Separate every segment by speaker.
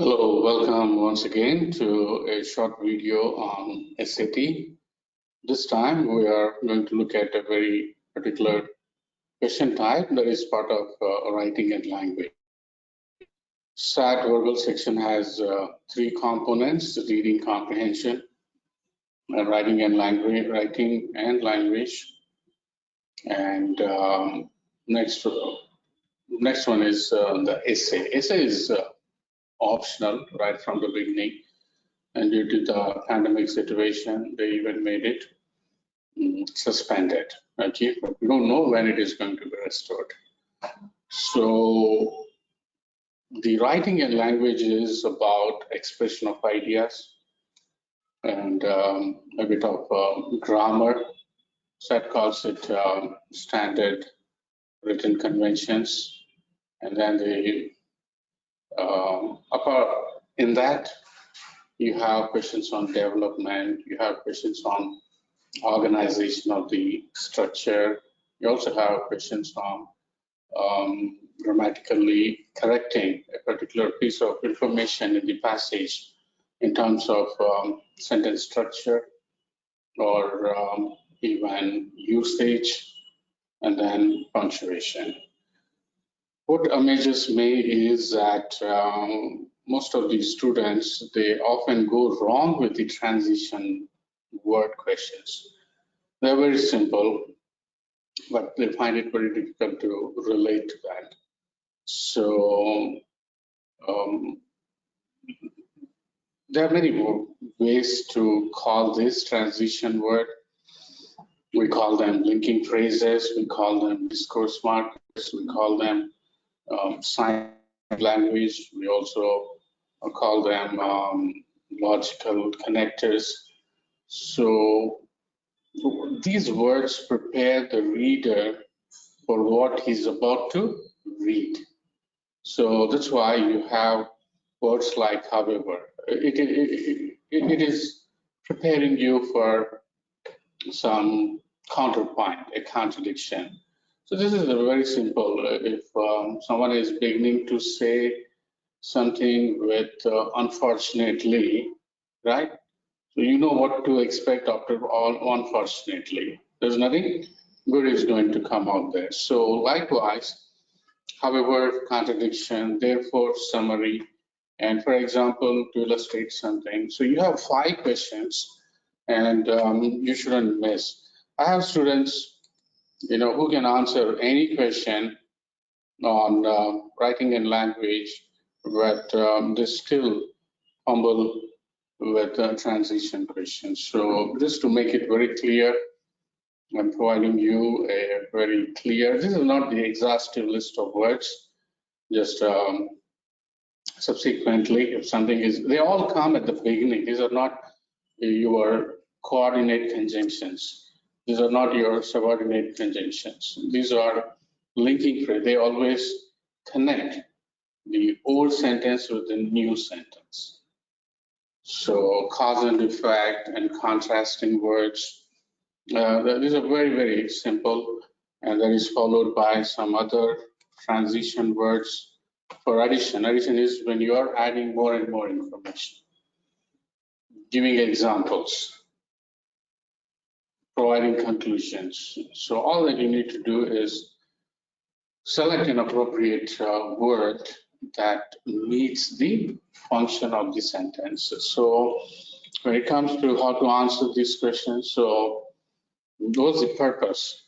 Speaker 1: Hello, welcome once again to a short video on SAT. This time we are going to look at a very particular question type that is part of writing and language. SAT verbal section has three components: reading comprehension, writing and language, and next one is the essay. Essay is optional right from the beginning, and due to the pandemic situation, they even made it suspended. Okay, but we don't know when it is going to be restored. So the writing and language is about expression of ideas and a bit of grammar. SAT calls it standard written conventions, and then apart in that you have questions on development, you have questions on organization of the structure, you also have questions on grammatically correcting a particular piece of information in the passage in terms of sentence structure or even usage, and then punctuation. What amazes me is that most of these students, they often go wrong with the transition word questions. They're very simple, but they find it very difficult to relate to that. So there are many ways to call this transition word. We call them linking phrases, we call them discourse markers, we call them sign language, we also call them logical connectors. So these words prepare the reader for what he's about to read. So that's why you have words like however. It is preparing you for some counterpoint, a contradiction. So this is a very simple. If someone is beginning to say something with unfortunately, right? So you know what to expect after all unfortunately. There's nothing good is going to come out there. So likewise, however, contradiction, therefore, summary, and for example, to illustrate something. So you have 5 questions and you shouldn't miss. I have students, who can answer any question on writing and language, but they still fumble with transition questions. So just to make it very clear, I'm providing you a very clear, this is not the exhaustive list of words, just subsequently, if something is, they all come at the beginning. These are not your coordinate conjunctions. These are not your subordinate conjunctions. These are linking phrases. They always connect the old sentence with the new sentence. So cause and effect and contrasting words. These are very, very simple, and that is followed by some other transition words. For addition, addition is when you are adding more and more information. Giving examples, providing conclusions. So all that you need to do is select an appropriate word that meets the function of the sentence. So when it comes to how to answer these questions, so what's the purpose?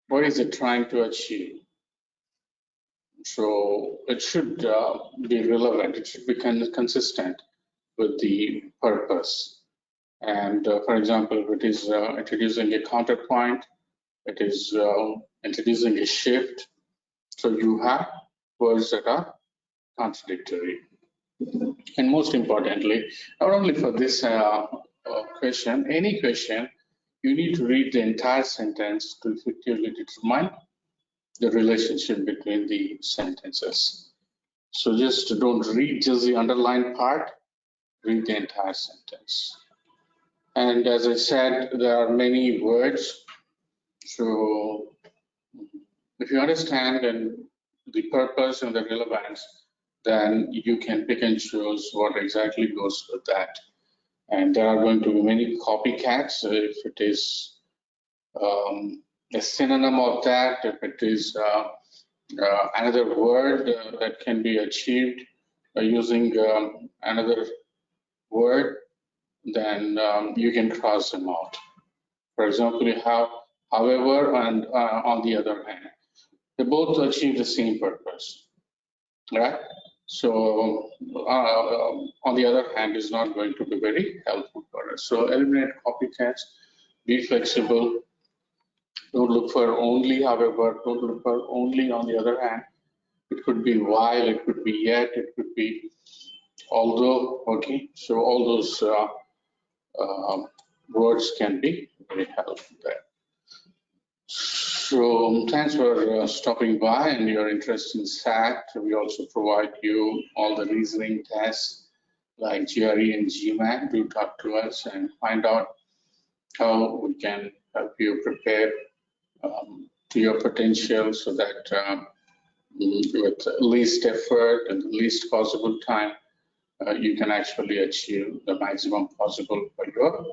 Speaker 1: What is it trying to achieve? So it should be relevant. It should be consistent with the purpose. And for example, if it is introducing a counterpoint, it is introducing a shift. So you have words that are contradictory. And most importantly, not only for this question, any question, you need to read the entire sentence to effectively determine the relationship between the sentences. So just don't read just the underlined part, read the entire sentence. And as I said, there are many words. So if you understand and the purpose and the relevance, then you can pick and choose what exactly goes with that. And there are going to be many copycats if it is a synonym of that, if it is another word that can be achieved using another word, then you can cross them out. For example, you have however and on the other hand. They both achieve the same purpose, right? So on the other hand, is not going to be very helpful for us. So eliminate copycats, be flexible, don't look for only, however, don't look for only on the other hand. It could be while, it could be yet, it could be although, okay? So all those words can be very helpful there. So thanks for stopping by and your interest in SAT. We also provide you all the reasoning tests like GRE and GMAT. Do talk to us and find out how we can help you prepare to your potential so that with least effort and least possible time, you can actually achieve the maximum possible for your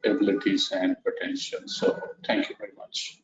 Speaker 1: abilities and potential. So thank you very much.